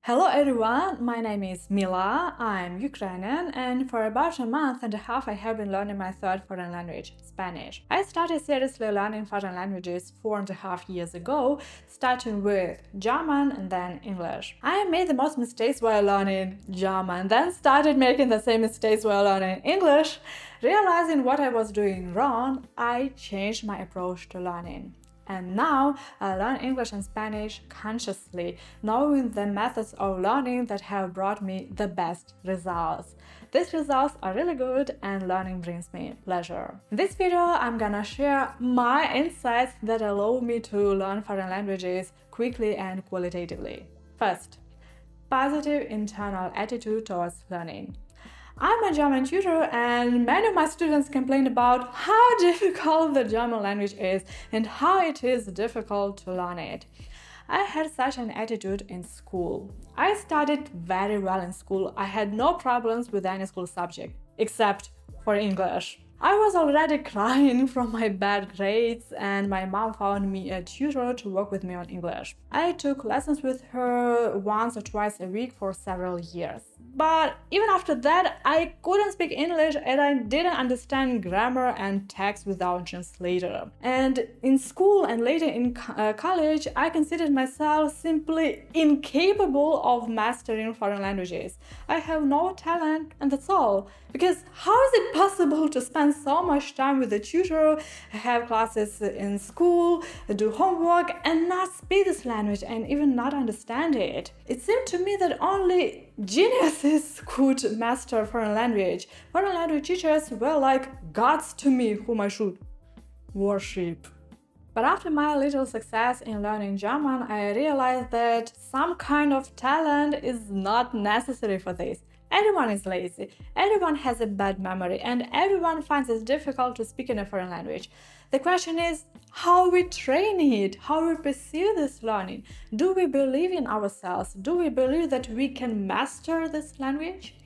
Hello everyone, my name is Mila, I'm Ukrainian, and for about a month and a half I have been learning my third foreign language, Spanish. I started seriously learning foreign languages 4.5 years ago, starting with German and then English. I made the most mistakes while learning German, then started making the same mistakes while learning English. Realizing what I was doing wrong, I changed my approach to learning. And now I learn English and Spanish consciously, knowing the methods of learning that have brought me the best results. These results are really good and learning brings me pleasure. In this video, I'm gonna share my insights that allow me to learn foreign languages quickly and qualitatively. First, positive internal attitude towards learning. I'm a German tutor and many of my students complain about how difficult the German language is and how it is difficult to learn it. I had such an attitude in school. I studied very well in school. I had no problems with any school subject, except for English. I was already crying from my bad grades and my mom found me a tutor to work with me on English. I took lessons with her once or twice a week for several years. But even after that, I couldn't speak English and I didn't understand grammar and text without translator. And in school and later in college, I considered myself simply incapable of mastering foreign languages. I have no talent and that's all. Because how is it possible to spend so much time with a tutor, have classes in school, do homework and not speak this language and even not understand it? It seemed to me that only geniuses could master foreign language. Foreign language teachers were like gods to me whom I should worship. But after my little success in learning German, I realized that some kind of talent is not necessary for this. Everyone is lazy, everyone has a bad memory, and everyone finds it difficult to speak in a foreign language. The question is how we train it, how we pursue this learning. Do we believe in ourselves? Do we believe that we can master this language?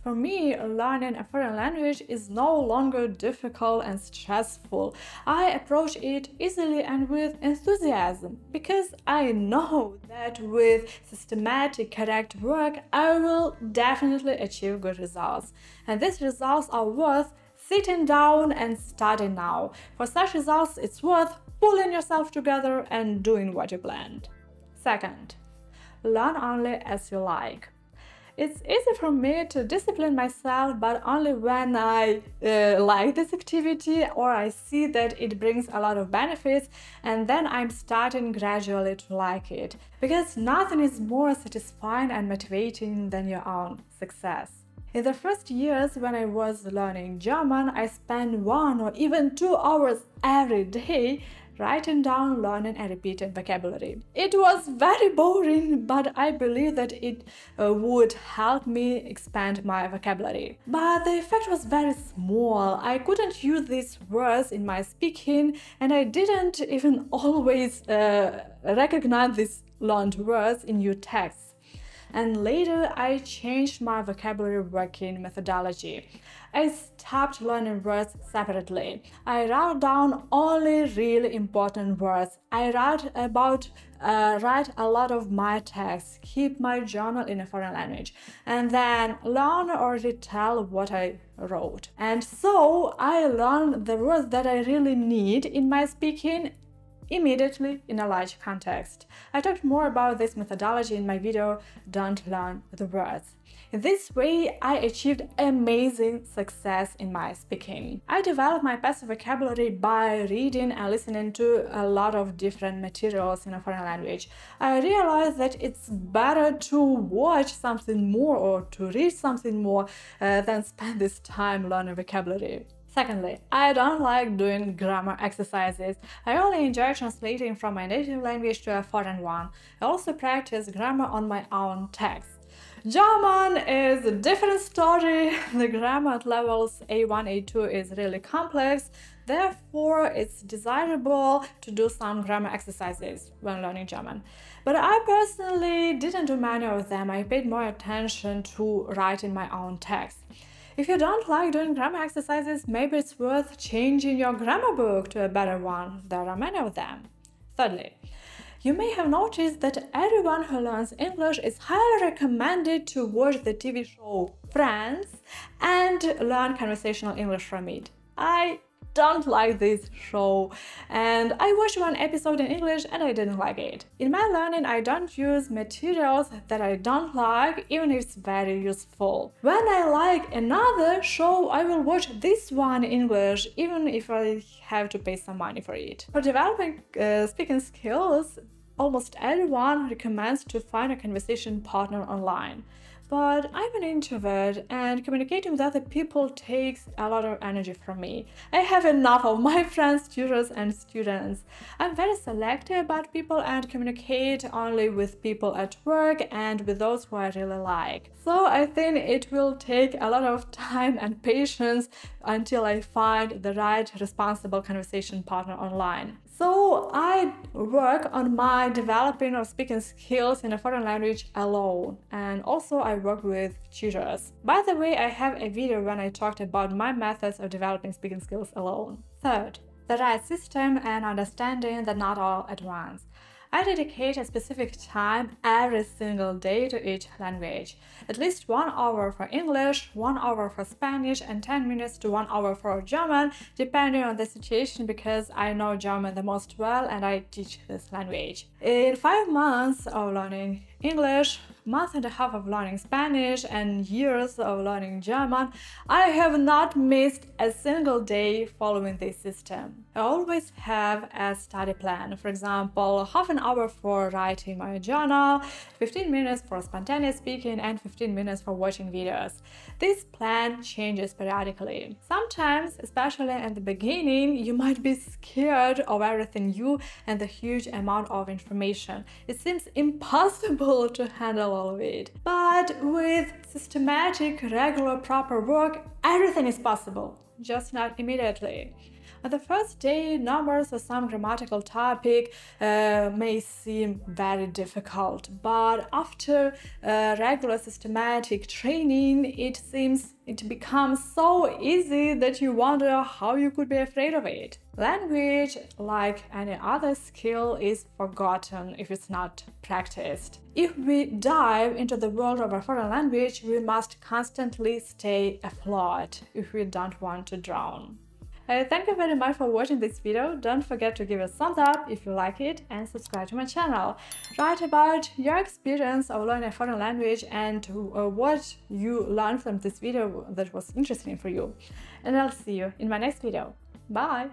For me, learning a foreign language is no longer difficult and stressful. I approach it easily and with enthusiasm because I know that with systematic, correct work, I will definitely achieve good results. And these results are worth sitting down and starting now. For such results, it's worth pulling yourself together and doing what you planned. Second, learn only as you like. It's easy for me to discipline myself, but only when I like this activity or I see that it brings a lot of benefits, and then I'm starting gradually to like it. Because nothing is more satisfying and motivating than your own success. In the first years when I was learning German, I spent 1 or even 2 hours every day writing down, learning and repeating vocabulary. It was very boring, but I believe that it would help me expand my vocabulary. But the effect was very small. I couldn't use these words in my speaking and I didn't even always recognize these learned words in new texts. And later I changed my vocabulary working methodology. I stopped learning words separately. I wrote down only really important words. I write a lot of my texts, keep my journal in a foreign language, and then learn or retell what I wrote. And so I learned the words that I really need in my speaking immediately in a large context. I talked more about this methodology in my video Don't Learn the Words. In this way, I achieved amazing success in my speaking. I developed my passive vocabulary by reading and listening to a lot of different materials in a foreign language. I realized that it's better to watch something more or to read something more than spend this time learning vocabulary. Secondly, I don't like doing grammar exercises. I only enjoy translating from my native language to a foreign one. I also practice grammar on my own text. German is a different story. The grammar at levels A1, A2 is really complex. Therefore, it's desirable to do some grammar exercises when learning German. But I personally didn't do many of them. I paid more attention to writing my own text. If you don't like doing grammar exercises, maybe it's worth changing your grammar book to a better one. There are many of them. Thirdly, You may have noticed that everyone who learns English is highly recommended to watch the TV show Friends and learn conversational English from it. I don't like this show, and I watched one episode in English and I didn't like it. In my learning, I don't use materials that I don't like, even if it's very useful. When I like another show, I will watch this one in English, even if I have to pay some money for it. For developing speaking skills, almost everyone recommends to find a conversation partner online. But I'm an introvert and communicating with other people takes a lot of energy from me. I have enough of my friends, tutors and students. I'm very selective about people and communicate only with people at work and with those who I really like. So I think it will take a lot of time and patience until I find the right responsible conversation partner online. So I work on my developing of speaking skills in a foreign language alone, and also I work with tutors. By the way, I have a video when I talked about my methods of developing speaking skills alone. Third, the right system and understanding that not all at once. I dedicate a specific time every single day to each language. At least 1 hour for English, 1 hour for Spanish, and 10 minutes to 1 hour for German, depending on the situation, because I know German the most well and I teach this language. In 5 months of learning English, month and a half of learning Spanish, and years of learning German, I have not missed a single day following this system. I always have a study plan. For example, half an hour for writing my journal, 15 minutes for spontaneous speaking, and 15 minutes for watching videos. This plan changes periodically. Sometimes, especially at the beginning, you might be scared of everything new and the huge amount of information. It seems impossible to handle all of it. But with systematic, regular, proper work, everything is possible, just not immediately. On the first day, numbers or some grammatical topic may seem very difficult, but after regular systematic training, it becomes so easy that you wonder how you could be afraid of it. Language, like any other skill, is forgotten if it's not practiced. If we dive into the world of a foreign language, we must constantly stay afloat if we don't want to drown. Thank you very much for watching this video. Don't forget to give a thumbs up if you like it and subscribe to my channel. Write about your experience of learning a foreign language and what you learned from this video that was interesting for you. And I'll see you in my next video. Bye!